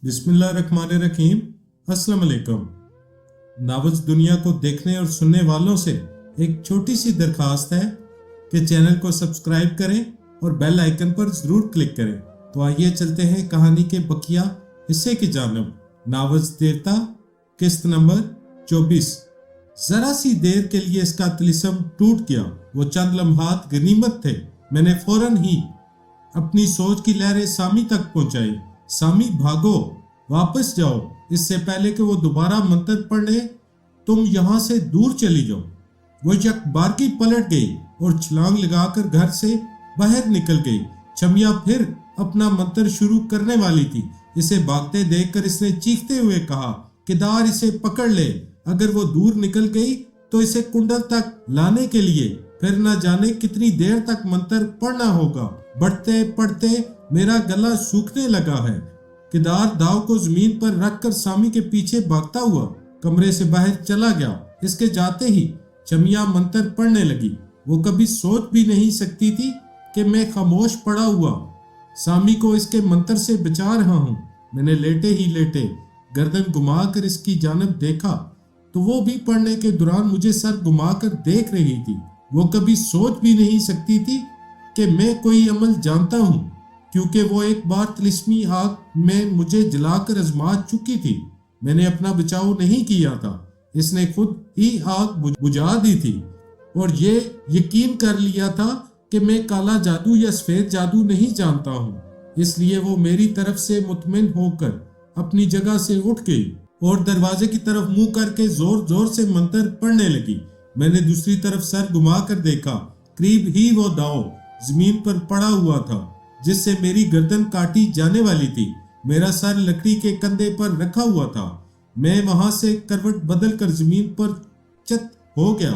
बिस्मिल्लाहिर्रहमानिर्रहीम। अस्सलाम वालेकुम। नावज़ दुनिया को देखने और सुनने वालों से एक छोटी सी दरखास्त है कि चैनल को सब्सक्राइब करें और बेल आइकन पर जरूर क्लिक करें। तो आइए चलते हैं कहानी के बकिया हिस्से की जानब। नावज़ देवता, किस्त नंबर 24। जरा सी देर के लिए इसका तिलिस्म टूट गया। वो चंद लम्हात गनीमत थे। मैंने फौरन ही अपनी सोच की लहरें सामी तक पहुंचाई। सामी भागो, वापस जाओ, इससे पहले कि वो दोबारा मंत्र पढ़ ले। तुम यहाँ से दूर चली जाओ। वो यकबारगी पलट गई और छलांग लगाकर घर से बाहर निकल गई। छमिया फिर अपना मंत्र शुरू करने वाली थी। इसे भागते देखकर इसने चीखते हुए कहा, किदार इसे पकड़ ले। अगर वो दूर निकल गई तो इसे कुंडल तक लाने के लिए फिर न जाने कितनी देर तक मंत्र पढ़ना होगा। बढ़ते पढ़ते मेरा गला सूखने लगा है। किदार दाव को जमीन पर रखकर सामी के पीछे भागता हुआ कमरे से बाहर चला गया। इसके जाते ही चमिया मंत्र पढ़ने लगी। वो कभी सोच भी नहीं सकती थी कि मैं खामोश पड़ा हुआ सामी को इसके मंत्र से बचा रहा हूँ। मैंने लेटे ही लेटे गर्दन घुमाकर इसकी जानब देखा तो वो भी पढ़ने के दौरान मुझे सर घुमाकर देख रही थी। वो कभी सोच भी नहीं सकती थी कि मैं कोई अमल जानता हूँ, क्योंकि वो एक बार तिलिस्मी आग में मुझे जलाकर आजमा चुकी थी। मैंने अपना बचाव नहीं किया था, इसने खुद ही आग बुझा दी थी और ये यकीन कर लिया था कि मैं काला जादू या सफेद जादू नहीं जानता हूँ। इसलिए वो मेरी तरफ से मुतमिन होकर अपनी जगह से उठ गई और दरवाजे की तरफ मुंह करके जोर जोर से मंत्र पढ़ने लगी। मैंने दूसरी तरफ सर घुमा कर देखा। करीब ही वो दाव जमीन पर पड़ा हुआ था जिससे मेरी गर्दन काटी जाने वाली थी। मेरा सर लकड़ी के कंधे पर रखा हुआ था। मैं वहां से करवट बदलकर जमीन पर चत हो गया,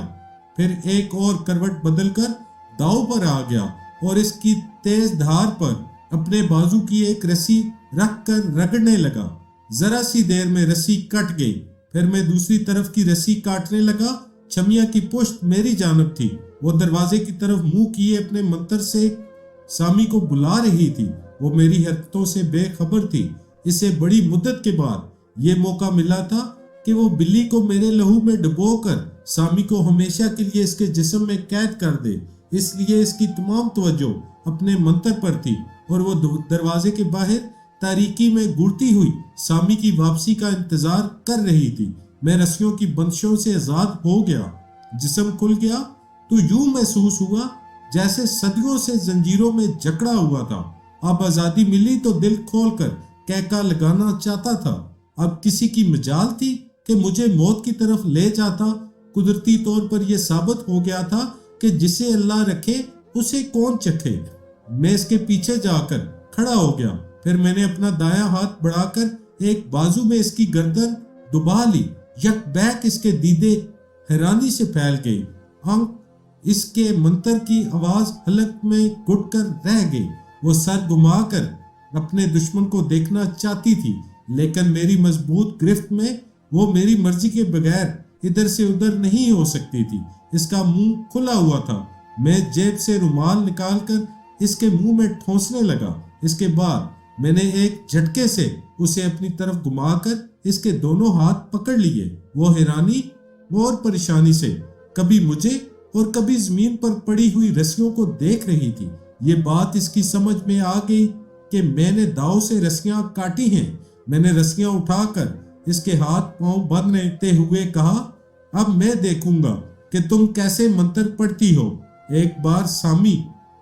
फिर एक और करवट बदलकर दाव पर आ गया और इसकी तेज धार पर अपने बाजू की एक रस्सी रखकर रगड़ने लगा। जरा सी देर में रस्सी कट गई। फिर मैं दूसरी तरफ की रस्सी काटने लगा। छमिया की पुश्त मेरी जानब थी। वो दरवाजे की तरफ मुंह किए अपने मंत्र से सामी को बुला रही थी। वो मेरी हरकतों से बेखबर थी। इसे बड़ी मुद्दत के बाद ये मौका मिला था कि वो बिल्ली को मेरे लहू में डुबोकर सामी को हमेशा के लिए इसके जिस्म में कैद कर दे। इसलिए इसकी तमाम तवज्जो अपने मंत्र पर थी और वो दरवाजे के बाहर तारीकी में गुड़ती हुई सामी की वापसी का इंतजार कर रही थी। मैं रस्सियों की बंदिशों से आजाद हो गया। जिस्म खुल गया तो यूं महसूस हुआ जैसे सदियों से जंजीरों में जकड़ा हुआ था। अब आजादी मिली तो दिल खोलकर कहका लगाना चाहता था। अब किसी की मजाल थी कि मुझे मौत की तरफ ले जाता। कुदरती तौर पर यह साबित हो गया था कि जिसे अल्लाह रखे उसे कौन चखे। मैं इसके पीछे जाकर खड़ा हो गया। फिर मैंने अपना दायां हाथ बढ़ाकर एक बाजू में इसकी गर्दन दबा ली। यकबैक इसके दीदे हैरानी से फैल गई। आंख इसके मंत्र की आवाज हलक में घुटकर रह गई। वो सर घुमाकर अपने दुश्मन को देखना चाहती थी, लेकिन मेरी मजबूत गिरफ्त में वो मेरी मर्जी के बगैर इधर से उधर नहीं हो सकती थी। इसका मुंह खुला हुआ था। मैं जेब से रुमाल निकालकर इसके मुंह में ठोंसने लगा। इसके बाद मैंने एक झटके से उसे अपनी तरफ घुमाकर इसके दोनों हाथ पकड़ लिए। वो हैरानी और परेशानी से कभी मुझे और कभी जमीन पर पड़ी हुई रस्सियों को देख रही थी। ये बात इसकी समझ में आ गई कि मैंने दाव से रस्सियां काटी हैं। मैंने रस्सियां उठाकर इसके हाथ पांव बांधते हुए कहा, अब मैं देखूंगा कि तुम कैसे मंत्र पढ़ती हो। एक बार सामी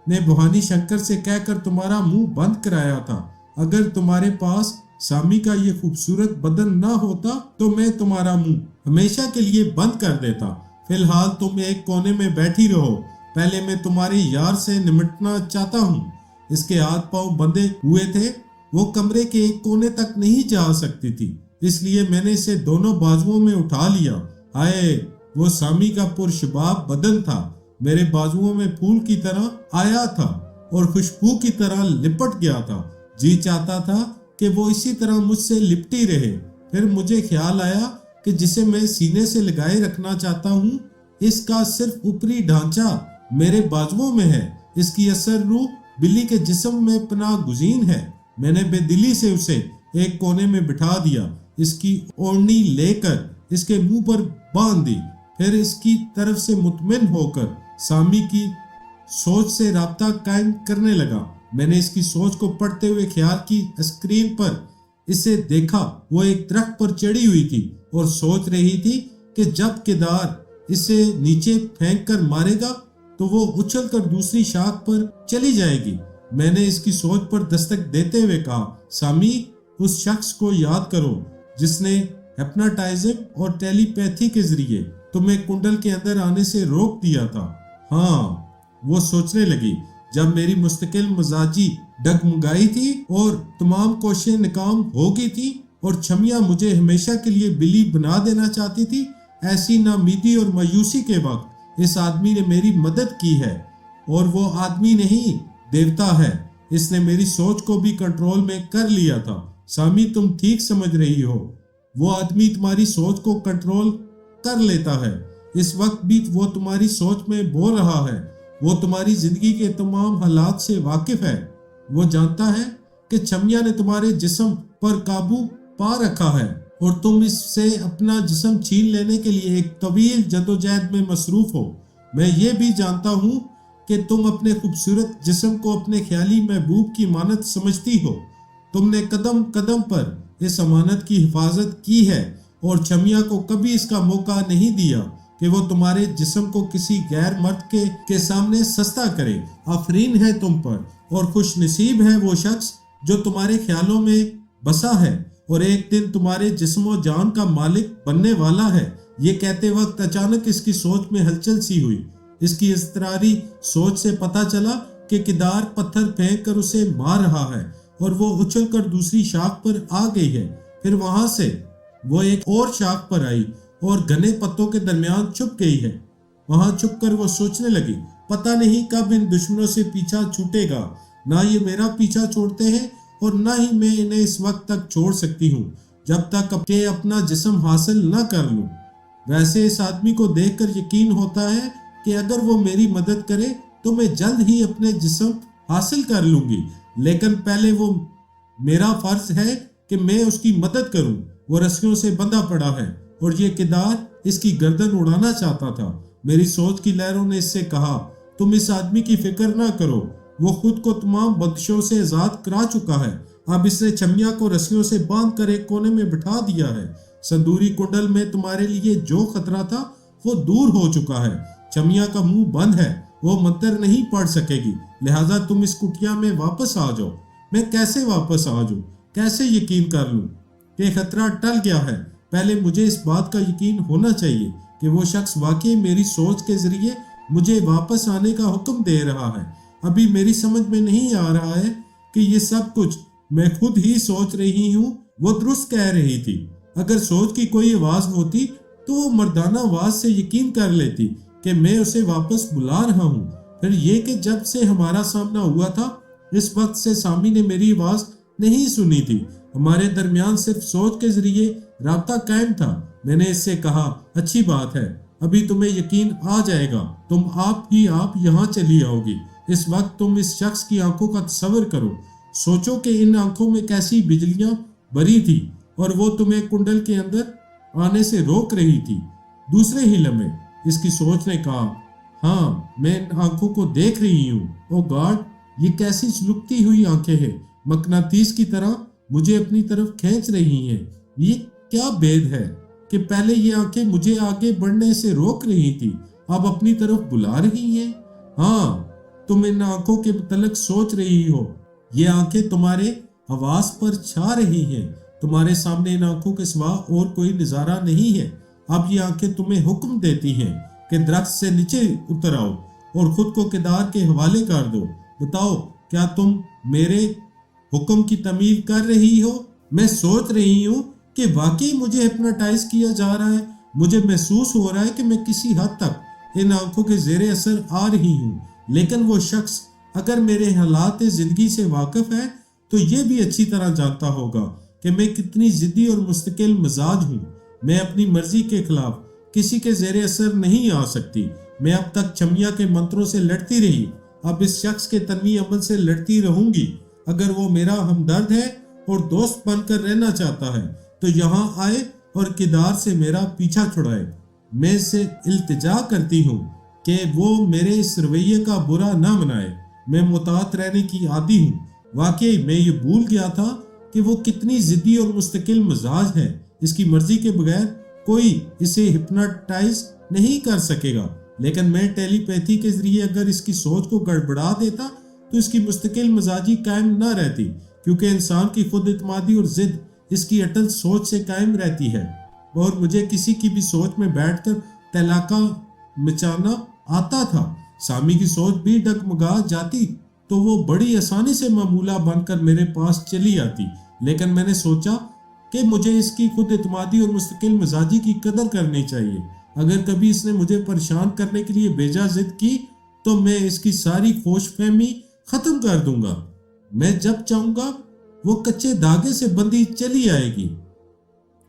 ने भवानी शंकर से कहकर तुम्हारा मुंह बंद कराया था। अगर तुम्हारे पास सामी का ये खूबसूरत बदन ना होता तो मैं तुम्हारा मुंह हमेशा के लिए बंद कर देता। फिलहाल तुम एक कोने में बैठी रहो। पहले मैं तुम्हारे यार से निमटना चाहता हूँ। इसके हाथ पांव बंधे हुए थे। वो कमरे के एक कोने तक नहीं जा सकती थी, इसलिए मैंने इसे दोनों बाजुओं में उठा लिया। हाय, वो सामी का पुरशबाब बदन था। मेरे बाजुओं में फूल की तरह आया था और खुशबू की तरह लिपट गया था। जी चाहता था कि वो इसी तरह मुझसे लिपटी रहे। फिर मुझे ख्याल आया कि जिसे मैं सीने से लगाए रखना चाहता हूँ, इसका सिर्फ ऊपरी ढांचा मेरे बाजुओं में है। इसकी असर रूह बिल्ली के जिस्म में पनाह गुज़ीन है। मैंने बेदिली से उसे एक कोने में बिठा दिया, इसकी ओढ़नी लेकर इसके मुंह पर बांध दी, फिर इसकी तरफ से मुतमिन होकर सामी की सोच से राब्ता कायम करने लगा। मैंने इसकी सोच को पढ़ते हुए ख्याल की स्क्रीन पर इसे देखा। वो एक दरख्त पर चढ़ी हुई थी और सोच रही थी कि जब केदार इसे नीचे फेंक कर मारेगा तो वो उछलकर दूसरी शाख पर चली जाएगी। मैंने इसकी सोच पर दस्तक देते हुए कहा, सामी, उस शख्स को याद करो जिसने हिप्नोटाइज्म और टेलीपैथी के जरिए तुम्हें कुंडल के अंदर आने से रोक दिया था। हाँ, वो सोचने लगी, जब मेरी मुस्तकिल मिजाजी डगमगाई थी और तमाम कोशिशें नाकाम हो गई थी और छमिया मुझे हमेशा के लिए बिल्ली बना देना चाहती थी, ऐसी नाउमीदी और मायूसी के वक्त इस आदमी ने मेरी मदद की है। और वो आदमी नहीं, देवता है। इसने मेरी सोच को भी कंट्रोल में कर लिया था। सामी, तुम ठीक समझ रही हो, वो आदमी तुम्हारी सोच को कंट्रोल कर लेता है। इस वक्त भी वो तुम्हारी सोच में बोल रहा है। वो तुम्हारी जिंदगी के तमाम हालात से वाकिफ है। वो जानता है कि छमिया ने तुम्हारे जिस्म पर काबू पा रखा है और तुम इससे अपना जिस्म छीन लेने के लिए एक तवील जदोजहद में मसरूफ हो। मैं ये भी जानता हूँ कि तुम अपने खूबसूरत जिस्म को अपने ख्याली महबूब की अमानत समझती हो। तुमने कदम कदम पर इस अमानत की हिफाजत की है और छमिया को कभी इसका मौका नहीं दिया कि वो तुम्हारे जिस्म को किसी गैर मर्द के सामने सस्ता करे। आफरीन है तुम पर और खुश नसीब है वो शख्स जो तुम्हारे ख्यालों में बसा है और एक दिन तुम्हारे जिस्म और जान का मालिक बनने वाला है। ये कहते वक्त अचानक इसकी सोच में हलचल सी हुई। इसकी इज़्तिरारी सोच से पता चला कि केदार पत्थर फेंक कर उसे मार रहा है और वो उछलकर दूसरी शाख पर आ गई है। फिर वहां से वो एक और शाख पर आई और घने पत्तों के दरमियान छुप गई है। वहां छुपकर वो सोचने लगी, पता नहीं कब इन दुश्मनों से पीछा छूटेगा। ना ये मेरा पीछा छोड़ते हैं और ना ही मैं इन्हें इस वक्त तक छोड़ सकती हूँ जब तक के अपना जिस्म हासिल न कर लूं। वैसे इस आदमी को देखकर यकीन होता है कि अगर वो मेरी मदद करे तो मैं जल्द ही अपने जिस्म हासिल कर लूंगी, लेकिन पहले वो मेरा फर्ज है कि मैं उसकी मदद करूं। वो रस्सियों से बंधा पड़ा है और ये केदार इसकी गर्दन उड़ाना चाहता था। मेरी सोच की लहरों ने इससे कहा, तुम इस आदमी की फिक्र ना करो, वो खुद को तमाम बख्शों से आजाद करा चुका है। अब इसने छमिया को रस्सियों से बांध कर एक कोने में बिठा दिया है। संदूरी कुंडल में तुम्हारे लिए जो खतरा था वो दूर हो चुका है। छमिया का मुंह बंद है, वो मंत्र नहीं पढ़ सकेगी, लिहाजा तुम इस कुटिया में वापस आ जाओ। मैं कैसे वापस आ जाऊं? कैसे यकीन कर लूं कि खतरा टल गया है? पहले मुझे इस बात का यकीन होना चाहिए कि वो शख्स वाकई मेरी सोच के जरिए मुझे वापस आने का हुक्म दे रहा है। अभी मेरी समझ में नहीं आ रहा है कि ये सब कुछ मैं खुद ही सोच रही हूँ। वो दुरुस्त कह रही थी। अगर सोच की कोई आवाज होती तो वो मर्दाना आवाज से यकीन कर लेती कि मैं उसे वापस बुला रहा हूँ। फिर ये कि जब से हमारा सामना हुआ था इस वक्त से सामी ने मेरी आवाज नहीं सुनी थी। हमारे दरमियान सिर्फ सोच के जरिए राब्ता कायम था। मैंने इससे कहा, अच्छी बात है, अभी तुम्हें यकीन आ जाएगा, तुम आप यहाँ चली आओगी। इस वक्त तुम इस शख्स की आंखों का तस्वर करो। सोचो कि इन आंखों में कैसी बिजलियां भरी थी और वो तुम्हें कुंडल के अंदर आने से रोक रही थी। दूसरे ही लम्हे इसकी सोच ने कहा, हाँ, मैं इन आंखों को देख रही हूँ। ओ गॉड, ये कैसी सुलगती हुई आंखें हैं, मकनातीस की तरह मुझे अपनी तरफ खींच रही हैं। ये क्या भेद है कि पहले ये आंखें मुझे आगे बढ़ने से रोक रही थी, अब अपनी तरफ बुला रही हैं। हाँ, तुम इन आंखों के मुतल्लिक सोच रही हो। ये आंखें तुम्हारे हवास पर छा रही हैं। तुम्हारे सामने इन आंखों के सिवा और कोई नजारा नहीं है। अब ये आंखें तुम्हें हुक्म देती हैं कि दरख्त से नीचे उतर आओ और खुद को केदार के हवाले कर दो। बताओ, क्या तुम मेरे हुक्म की तमील कर रही हो? मैं सोच रही हूँ कि वाकई मुझे हिप्नोटाइज किया जा रहा है। मुझे महसूस हो रहा है कि मैं किसी हद तक इन आंखों के जेरे असर आ रही हूँ। लेकिन वो शख्स अगर मेरे हालात जिंदगी से वाकिफ है तो ये भी अच्छी तरह जानता होगा कि मैं कितनी जिद्दी और मुस्तकिल मिजाज हूँ। मैं अपनी मर्जी के खिलाफ किसी के जेरे असर नहीं आ सकती। मैं अब तक छमिया के मंत्रों से लड़ती रही, अब इस शख्स के तन्वी अमल से लड़ती रहूंगी। अगर वो मेरा हमदर्द है اور دوست بن کر رہنا چاہتا ہے تو یہاں آئے اور کردار سے میرا پیچھا چھڑائے۔ میں اس سے التجا کرتی ہوں کہ وہ میرے اس رویے کا برا نہ منائے۔ میں مطاعت رہنے کی عادی ہوں۔ واقعی میں یہ بھول گیا تھا کہ وہ کتنی ضدی اور مستقل مزاج ہے۔ اس کی مرضی کے بغیر کوئی اسے ہپناٹائز نہیں کر سکے گا، لیکن میں ٹیلی پیتھی کے ذریعے اگر اس کی سوچ کو گڑبڑا دیتا تو اس کی مستقل مزاجی قائم نہ رہتی، کیونکہ انسان کی خود اعتمادی اور ضد اس کی اٹل سوچ سے قائم رہتی ہے، اور مجھے کسی کی بھی سوچ میں بیٹھ کر تہلکہ مچانا آتا تھا۔ سامی کی سوچ بھی ڈگمگا جاتی تو وہ بڑی آسانی سے معمولہ بن کر میرے پاس چلی آتی، لیکن میں نے سوچا کہ مجھے اس کی خود اعتمادی اور مستقل مزاجی کی قدر کرنی چاہیے۔ اگر کبھی اس نے مجھے پریشان کرنے کے لیے بیجا ضد کی تو میں اس کی ساری خوش فہمی ختم کر دوں گا۔ میں جب چاہوں گا وہ کچے دھاگے سے بندھی چلی آئے گی۔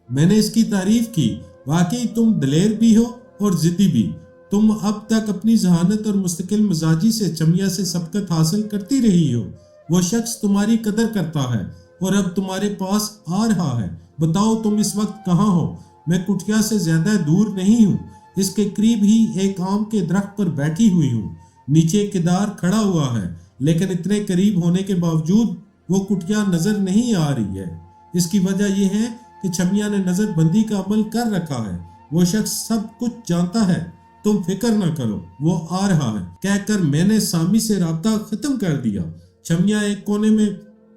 میں نے اس کی تعریف کی۔ واقعی تم دلیر بھی ہو اور ضدی بھی۔ تم اب تک اپنی ذہانت اور مستقل مزاجی سے چمیا سے سبقت حاصل کرتی رہی ہو۔ وہ شخص تمہاری قدر کرتا ہے اور اب تمہارے پاس آ رہا ہے۔ بتاؤ تم اس وقت کہاں ہو؟ میں کٹیا سے زیادہ دور نہیں ہوں، اس کے قریب ہی ایک آم کے درخت پر بیٹھی ہوئی ہوں۔ نیچے کردار کھڑا ہوا ہے، لیکن اتنے قریب ہونے کے باوجود وہ کٹیا نظر نہیں آ رہی ہے۔ اس کی وجہ یہ ہے کہ چمیا نے نظر بندی کا عمل کر رکھا ہے۔ وہ شخص سب کچھ جانتا ہے، تم فکر نہ کرو، وہ آ رہا ہے کہہ کر میں نے سامی سے رابطہ ختم کر دیا۔ چمیا ایک کونے میں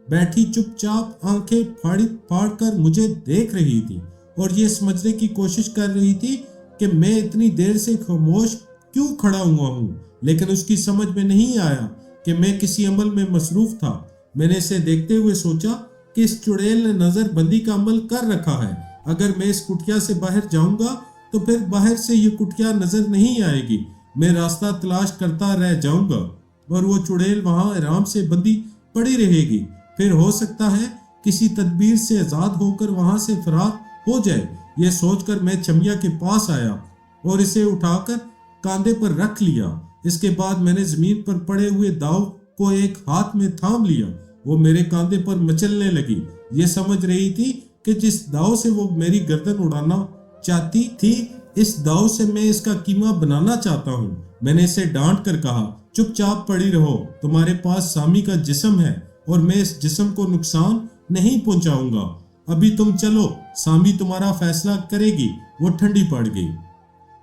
بیٹھی چپ چاپ آنکھیں پھاڑ کر مجھے دیکھ رہی تھی اور یہ سمجھنے کی کوشش کر رہی تھی کہ میں اتنی دیر سے خاموش کیوں کھڑا ہوا ہوں، لیکن اس کی سمجھ میں نہیں آیا کہ میں کسی عمل میں مصروف تھا۔ میں نے اسے دیکھتے ہوئے سوچا کہ اس چڑیل نے نظر بندی کا عمل کر رکھا ہے۔ اگر میں اس کٹیا سے باہر جاؤں گا تو پھر باہر سے یہ کٹیا نظر نہیں آئے گی۔ میں راستہ تلاش کرتا رہ جاؤں گا اور وہ چڑیل وہاں آرام سے بندی پڑی رہے گی۔ پھر ہو سکتا ہے کسی تدبیر سے آزاد ہو کر وہاں سے فرار ہو جائے۔ یہ سوچ کر میں چمیا کے پاس آیا اور اسے اٹھا کر کاندھے پر رکھ لیا۔ اس کے بعد میں نے زمین پر پڑے ہوئے داؤ کو ایک ہاتھ میں تھام لیا۔ وہ میرے کاندھے پر مچلنے لگی۔ یہ سمجھ رہی تھی کہ جس داؤ سے وہ میری گردن اڑانا چاہتی تھی، اس داؤ سے میں اس کا قیمہ بنانا چاہتا ہوں۔ میں نے اسے ڈانٹ کر کہا، چپ چاپ پڑی رہو، تمہارے پاس سامی کا جسم ہے اور میں اس جسم کو نقصان نہیں پہنچاؤں گا۔ ابھی تم چلو، سامی تمہارا فیصلہ کرے گی۔ وہ ٹھنڈی پڑ گئی۔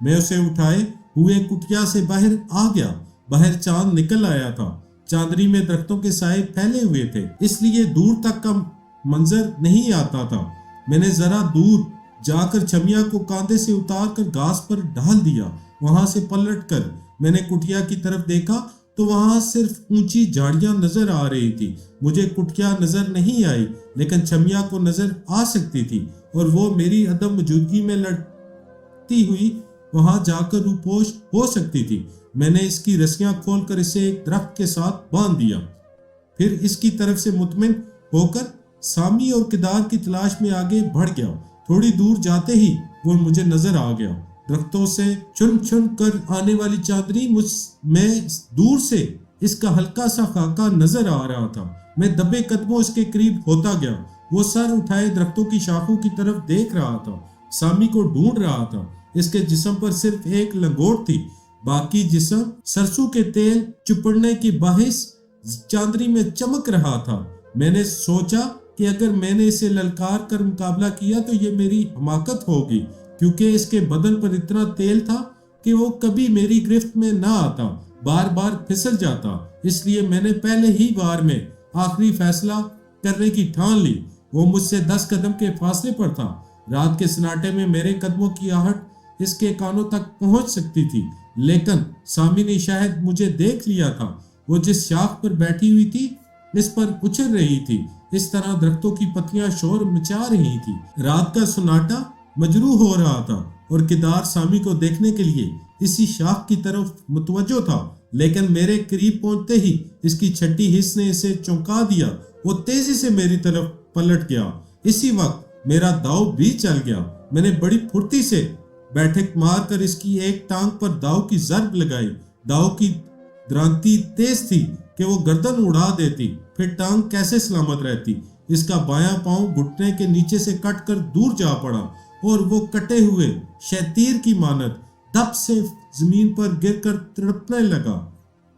میں اسے اٹھائے ہوئے کٹیا سے باہر آ گیا۔ باہر چاند نکل آیا تھا۔ چاندنی میں درختوں کے سائے پھیلے ہوئے تھے، اس لیے دور تک کا منظر نہیں آتا تھا۔ میں نے ذرا دور جا کر چمیا کو کاندھے سے اتار کر گھاس پر ڈال دیا۔ وہاں سے پلٹ کر میں نے کٹیا کی طرف دیکھا تو وہاں صرف اونچی جھاڑیاں نظر آ رہی تھی۔ مجھے کٹیا نظر نہیں آئی، لیکن چمیا کو نظر آ سکتی تھی اور وہ میری عدم موجودگی میں لڑتی ہوئی وہاں جا کر روپوش ہو سکتی تھی۔ میں نے اس کی رسیاں کھول کر اسے ایک درخت کے ساتھ باندھ دیا، پھر اس کی طرف سے مطمئن ہو کر سامی اور کردار کی تلاش میں آگے بڑھ گیا۔ تھوڑی دور جاتے ہی وہ مجھے نظر آ گیا۔ درختوں سے چن چن کر آنے والی چاندنی میں دور سے اس کا ہلکا سا خاکہ نظر آ رہا تھا۔ میں دبے قدموں اس کے قریب ہوتا گیا۔ وہ سر اٹھائے درختوں کی شاخوں کی طرف دیکھ رہا تھا، سامی کو ڈھونڈ رہا تھا۔ اس کے جسم پر صرف ایک لنگوٹ تھی، باقی جسم سرسوں کے تیل چپڑنے کی باعث چاندنی میں چمک رہا تھا۔ میں نے سوچا کہ اگر میں نے اسے للکار کر مقابلہ کیا تو یہ میری حماقت ہوگی، کیونکہ اس کے بدن پر اتنا تیل تھا کہ وہ کبھی میری گرفت میں نہ آتا، بار بار پھسل جاتا۔ اس لیے میں نے پہلے ہی بار میں آخری فیصلہ کرنے کی ٹھان لی۔ وہ مجھ سے 10 قدم کے فاصلے پر تھا۔ رات کے سناٹے میں میرے قدموں کی آہٹ اس کے کانوں تک پہنچ سکتی تھی، لیکن سامی نے شاید مجھے دیکھ لیا تھا۔ وہ جس شاخ پر بیٹھی ہوئی تھی اس پر اچھل رہی تھی، اس طرح درختوں کی پتیاں شور مچا رہی تھی۔ رات کا سناٹا مجروح ہو رہا تھا اور کردار سامی کو دیکھنے کے لیے اسی شاخ کی طرف متوجہ تھا، لیکن میرے قریب پہنچتے ہی اس کی چھٹی حص نے اسے چونکا دیا۔ وہ تیزی سے میری طرف پلٹ گیا۔ اسی وقت میرا داؤ بھی چل گیا۔ میں نے بڑی پھرتی سے بیٹھک مار کر اس کی ایک ٹانگ پر داؤ کی ضرب لگائی۔ داؤ کی درانتی تیز تھی کہ وہ گردن اڑا دیتی، پھر ٹانگ کیسے سلامت رہتی इसका बायां पांव घुटने के नीचे से कटकर दूर जा पड़ा और वो कटे हुए शैतीर की मानद दब से जमीन पर गिरकर तड़पने लगा।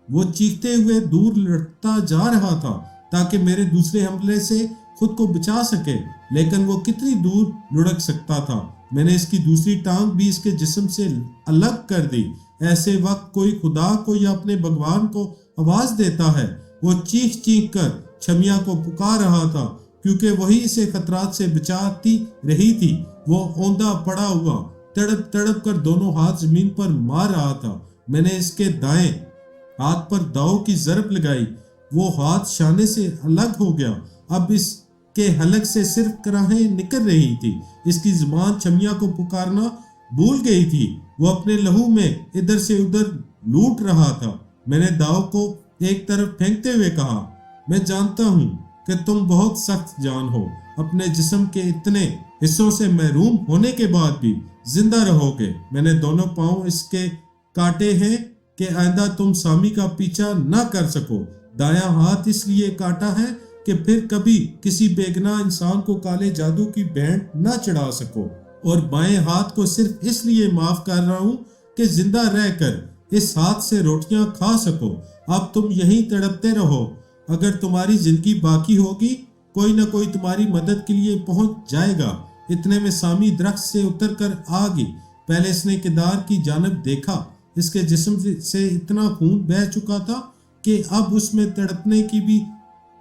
वो चीखते हुए दूर लड़ता जा रहा था ताकि मेरे दूसरे हमले से खुद को बचा सके, लेकिन वो कितनी दूर लुढ़क सकता था। मैंने इसकी दूसरी टांग भी इसके जिस्म से अलग कर दी। ऐसे वक्त कोई खुदा को या अपने भगवान को आवाज देता है। वो चीख चीख कर छमिया को पुकार रहा था क्योंकि वही इसे खतरात से बचाती रही थी। वो औंधा पड़ा हुआ तड़प तड़प कर दोनों हाथ जमीन पर मार रहा था। मैंने इसके दाएं हाथ पर दाव की जरब लगाई। वो हाथ शाने से अलग हो गया। अब इसके हलक से सिर्फ कराहें निकल रही थी। इसकी जुबान छमिया को पुकारना भूल गई थी। वो अपने लहू में इधर से उधर लूट रहा था। मैंने दाव को एक तरफ फेंकते हुए कहा, मैं जानता हूं कि तुम बहुत सख्त जान हो। अपने जिस्म के इतने हिस्सों से महरूम होने के बाद भी जिंदा रहोगे। मैंने दोनों पांव इसके काटे हैं कि आइंदा तुम सामी का पीछा न कर सको। दायां हाथ इसलिए काटा है कि फिर कभी किसी बेगुनाह इंसान को काले जादू की बैंड न चढ़ा सको, और बाएं हाथ को सिर्फ इसलिए माफ कर रहा हूं कि जिंदा रहकर इस हाथ से रोटियां खा सको। अब तुम यहीं तड़पते रहो। अगर तुम्हारी जिंदगी बाकी होगी, कोई न कोई तुम्हारी मदद के लिए पहुंच जाएगा। इतने में सामी दरख्त से उतर कर आ गई। पहले इसने केदार की जानब देखा। इसके जिस्म से इतना खून बह चुका था कि अब उसमें तड़पने की भी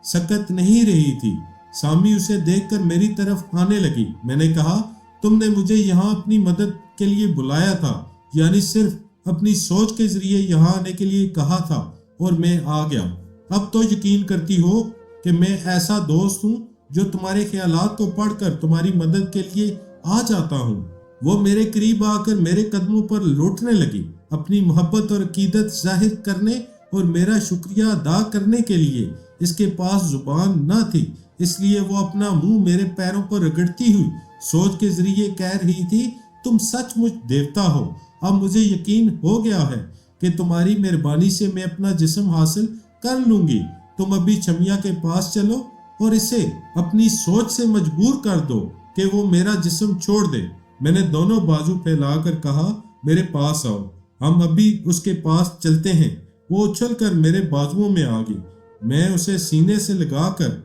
सकत नहीं रही थी। सामी उसे देखकर मेरी तरफ आने लगी। मैंने कहा, तुमने मुझे यहाँ अपनी मदद के लिए बुलाया था, यानी सिर्फ अपनी सोच के जरिए यहाँ आने के लिए कहा था, और मैं आ गया। अब तो यकीन करती हो कि मैं ऐसा दोस्त हूँ जो तुम्हारे ख्यालात को पढ़कर तुम्हारी मदद के लिए आ जाता हूँ। वो मेरे करीब आकर मेरे कदमों पर लौटने लगी। अपनी मोहब्बत और अकीदत जाहिर करने और मेरा शुक्रिया अदा करने के लिए इसके पास जुबान न थी, इसलिए वो अपना मुंह मेरे पैरों पर रगड़ती हुई सोच के जरिए कह रही थी, तुम सचमुच देवता हो। अब मुझे यकीन हो गया है कि तुम्हारी मेहरबानी से मैं अपना जिस्म हासिल कर लूंगी। तुम अभी छमिया के पास चलो और इसे अपनी सोच से मजबूर कर दो कि वो मेरा जिस्म छोड़ दे। मैंने दोनों बाजू फैलाकर कहा, मेरे पास आओ, हम अभी उसके पास चलते हैं। वो उछल कर मेरे बाजुओं में आ गई। मैं उसे सीने से लगाकर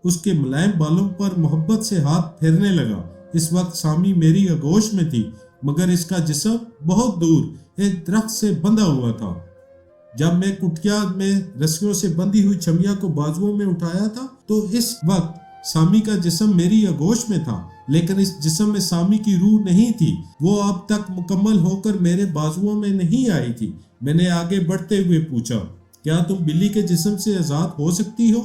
उसके मुलायम बालों पर मोहब्बत से हाथ फेरने लगा। इस वक्त सामी मेरी आगोश में थी, मगर इसका जिस्म बहुत दूर एक दरख्त से बंधा हुआ था। जब मैं कुटिया में रस्सियों से बंधी हुई छमिया को बाजुओं में उठाया था, तो इस वक्त सामी का जिस्म मेरी आगोश में था, लेकिन इस जिस्म में सामी की रूह नहीं थी। वो अब तक मुकम्मल होकर मेरे बाजुओं में नहीं आई थी। मैंने आगे बढ़ते हुए पूछा, क्या तुम बिल्ली के जिस्म से आजाद हो सकती हो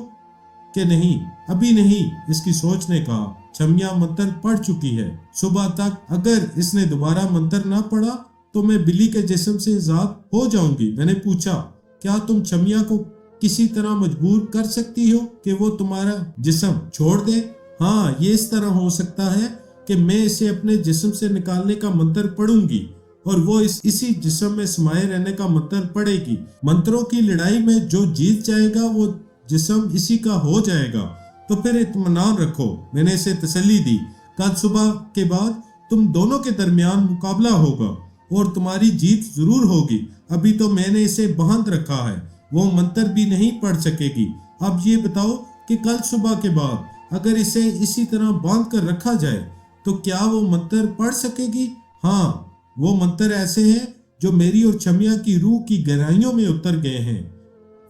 कि नहीं? अभी नहीं, इसकी सोच ने कहा। छमिया मंत्र पढ़ चुकी है। सुबह तक अगर इसने दोबारा मंत्र ना पढ़ा तो मैं बिल्ली के जिस्म से आजाद हो जाऊंगी। मैंने पूछा, क्या तुम छमिया को किसी तरह मजबूर कर सकती हो कि वो तुम्हारा जिस्म छोड़ दे? हाँ, ये इस तरह हो सकता है कि मैं इसे अपने जिस्म से निकालने का मंत्र पढ़ूंगी और वो इसी जिस्म में समाये रहने का मंत्र पढ़ेगी। मंत्रों की लड़ाई में जो जीत जाएगा वो जिस्म इसी का हो जाएगा। तो फिर इत्मीनान रखो। मैंने इसे तसल्ली दी। कल सुबह के बाद तुम दोनों के दरमियान मुकाबला होगा और तुम्हारी जीत जरूर होगी। अभी तो मैंने इसे बांध रखा है, वो मंत्र भी नहीं पढ़ सकेगी। अब ये बताओ कि कल सुबह के बाद अगर इसे इसी तरह बांध कर रखा जाए तो क्या वो मंत्र पढ़ सकेगी? हाँ, वो मंत्र ऐसे हैं जो मेरी और छमिया की रूह की गहराइयों में उतर गए हैं।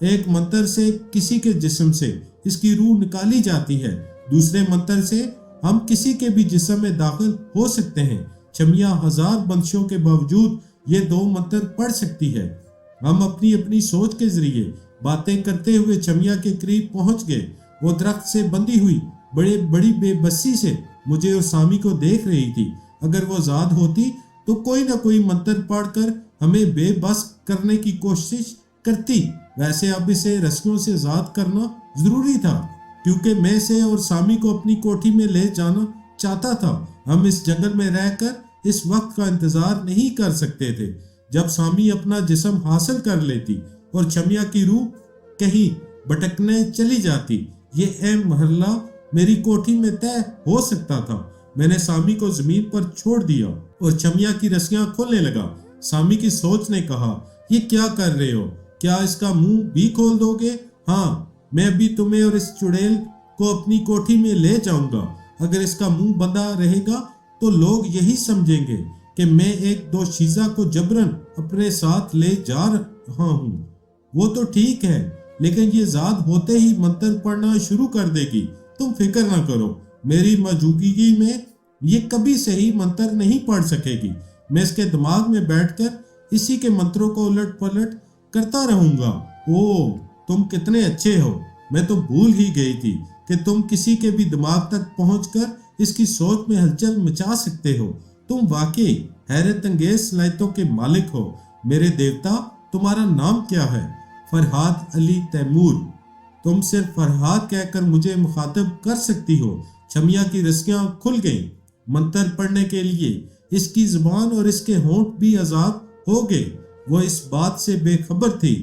एक मंत्र से किसी के जिस्म से इसकी रूह निकाली जाती है, दूसरे मंत्र से हम किसी के भी जिस्म में दाखिल हो सकते हैं। छमिया हजार बंदिशों के बावजूद ये दो मंत्र पढ़ सकती है। हम अपनी अपनी सोच के जरिए बातें करते हुए छमिया के करीब पहुंच गए। वो दरख्त से बंधी हुई बड़ी बेबसी से मुझे और सामी को देख रही थी। अगर वो आजाद होती तो कोई ना कोई मंत्र पढ़कर हमें बेबस करने की कोशिश करती। वैसे अब इसे रस्सियों से आजाद करना जरूरी था, क्योंकि मैं इसे और सामी को अपनी कोठी में ले जाना चाहता था। हम इस जंगल में रहकर इस वक्त का इंतजार नहीं कर सकते थे जब सामी अपना जिस्म हासिल कर लेती और छमिया की रूह कहीं भटकने चली जाती। ये ए महल्ला मेरी कोठी में तय हो सकता था। मैंने सामी को जमीन पर छोड़ दिया और छमिया की रस्सियां खोलने लगा। सामी की सोच ने कहा, ये क्या कर रहे हो? क्या इसका मुंह भी खोल दोगे? हाँ, मैं अभी तुम्हें और इस चुड़ैल को अपनी कोठी में ले जाऊंगा। अगर इसका मुंह बंधा रहेगा तो लोग यही समझेंगे कि मैं एक दोशीज़ा को जबरन अपने साथ ले जा रहा हूँ। वो तो ठीक है, लेकिन ये जाद होते ही मंत्र पढ़ना शुरू कर देगी। तुम फिक्र ना करो, मेरी मौजूदगी में ये कभी सही मंत्र नहीं पढ़ सकेगी। मैं इसके दिमाग में बैठकर इसी के मंत्रों को उलट पलट करता रहूंगा। ओह, तुम कितने अच्छे हो। मैं तो भूल ही गई थी कि तुम किसी के भी दिमाग तक पहुंचकर इसकी सोच में हलचल मचा सकते हो। तुम वाकई हैरत अंगेज सलाहियतों के मालिक हो। मेरे देवता, तुम्हारा नाम क्या है? फरहाद अली तैमूर। तुम सिर्फ फरहाद कहकर मुझे मुखातब कर सकती हो। छमिया की रस्सियां खुल गईं। मंत्र पढ़ने के लिए इसकी जुबान और इसके होंठ भी आजाद हो गए। वो इस बात से बेखबर थी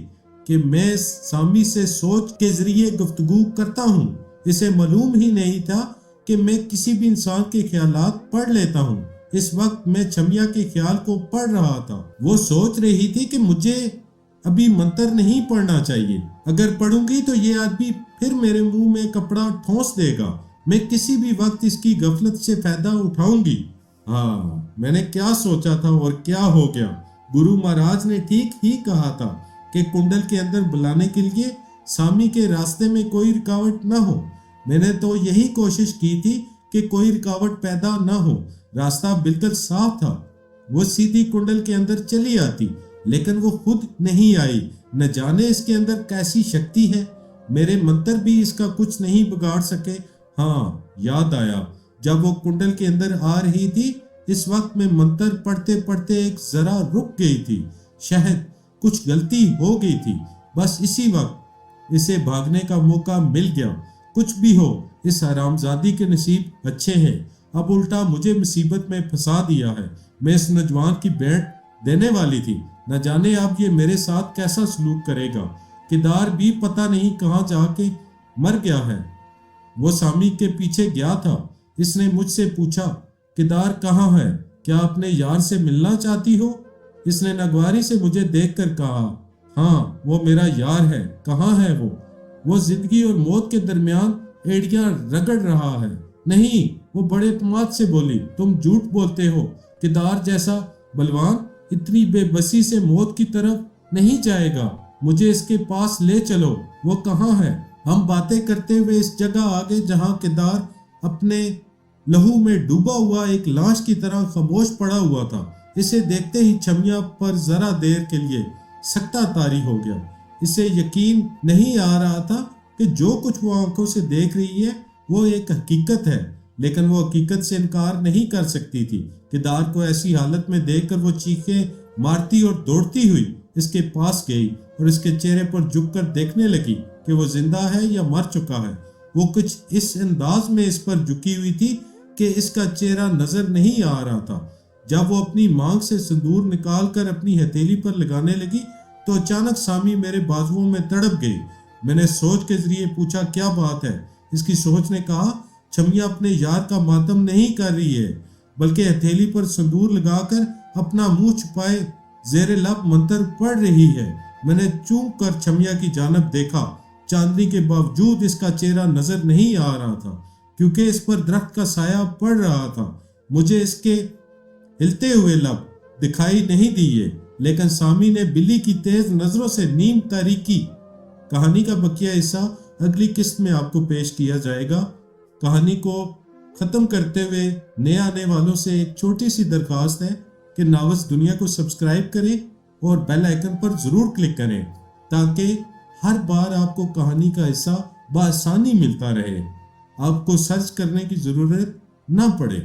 कि मैं सामी से सोच के जरिए गुफ्तगू करता हूँ। इसे मालूम ही नहीं था कि मैं किसी भी इंसान के ख्यालात पढ़ लेता हूँ। इस वक्त मैं छमिया के ख्याल को पढ़ रहा था। वो सोच रही थी कि मुझे अभी मंत्र नहीं पढ़ना चाहिए। अगर पढ़ूंगी तो ये आदमी फिर मेरे मुंह में कपड़ा ठोंस देगा। मैं किसी भी वक्त इसकी गफलत से फायदा उठाऊंगी। हाँ, मैंने क्या सोचा था और क्या हो गया। गुरु महाराज ने ठीक ही कहा था कि कुंडल के अंदर बुलाने के लिए सामी के रास्ते में कोई रुकावट न हो। मैंने तो यही कोशिश की थी कि कोई रुकावट पैदा न हो। रास्ता बिल्कुल साफ था। वो सीधी कुंडल के अंदर चली आती, लेकिन वो खुद नहीं आई। न जाने इसके अंदर कैसी शक्ति है। मेरे मंत्र भी इसका कुछ नहीं बिगाड़ सके। हाँ, याद आया, जब वो कुंडल के अंदर आ रही थी, इस वक्त में मंत्र पढ़ते पढ़ते एक जरा रुक गई थी। शायद कुछ गलती हो गई थी। बस इसी वक्त इसे भागने का मौका मिल गया। कुछ भी हो, इस हरामजादी के नसीब अच्छे हैं। अब उल्टा मुझे मुसीबत में फंसा दिया है। मैं इस नौजवान की भेंट देने वाली थी। न जाने अब ये मेरे साथ कैसा सलूक करेगा। किदार भी पता नहीं कहाँ जाके मर गया है। वो सामी के पीछे गया था। इसने मुझसे पूछा, किदार कहाँ है? क्या अपने यार से मिलना चाहती हो? इसने नगवारी से मुझे देखकर कहा, हाँ, वो मेरा यार है। कहाँ है वो? वो जिंदगी और मौत के दरमियान एड़ियां रगड़ रहा है। नहीं, वो बड़े तमाद से बोली, तुम झूठ बोलते हो। किदार जैसा बलवान इतनी बेबसी से मौत की तरफ नहीं जाएगा। मुझे इसके पास ले चलो। वो कहाँ है? हम बातें करते हुए इस जगह आ गए जहाँ किदार अपने लहू में डूबा हुआ एक लाश की तरह खामोश पड़ा हुआ था। इसे देखते ही छमिया पर जरा देर के लिए सकता तारी हो गया। इसे यकीन नहीं आ रहा था कि जो कुछ वो आंखों से देख रही है वो एक हकीकत है, लेकिन वो हकीकत से इनकार नहीं कर सकती थी। किदार को ऐसी हालत में देखकर वो चीखें मारती और दौड़ती हुई इसके पास गई और इसके चेहरे पर झुककर देखने लगी कि वो जिंदा है या मर चुका है। वो कुछ इस अंदाज में इस पर झुकी हुई थी कि इसका चेहरा नजर नहीं आ रहा था। जब वो अपनी मांग से सिंदूर निकालकर अपनी हथेली पर लगाने लगी तो अचानक सामी मेरे बाजुओं में तड़प गई। मैंने सोच के जरिए पूछा, क्या बात है? इसकी सोच ने कहा, छमिया अपने यार का मातम नहीं कर रही है, बल्कि हथेली पर सिंदूर लगाकर अपना मुंह छुपाए जेरे लब मंत्र पढ़ रही है। मैंने चूक कर छमिया की जानब देखा। चांदनी के बावजूद इसका चेहरा नजर नहीं आ रहा था, क्योंकि इस पर दरख्त का साया पड़ रहा था। मुझे इसके हिलते हुए लब दिखाई नहीं दिए, लेकिन सामी ने बिल्ली की तेज नजरों से नीम तारीकी। कहानी का बकिया हिस्सा अगली किस्त में आपको पेश किया जाएगा। कहानी को खत्म करते हुए नए आने वालों से एक छोटी सी दरखास्त है कि नावज़ दुनिया को सब्सक्राइब करें और बेल आइकन पर जरूर क्लिक करें, ताकि हर बार आपको कहानी का हिस्सा बआसानी मिलता रहे। आपको सर्च करने की जरूरत ना पड़े।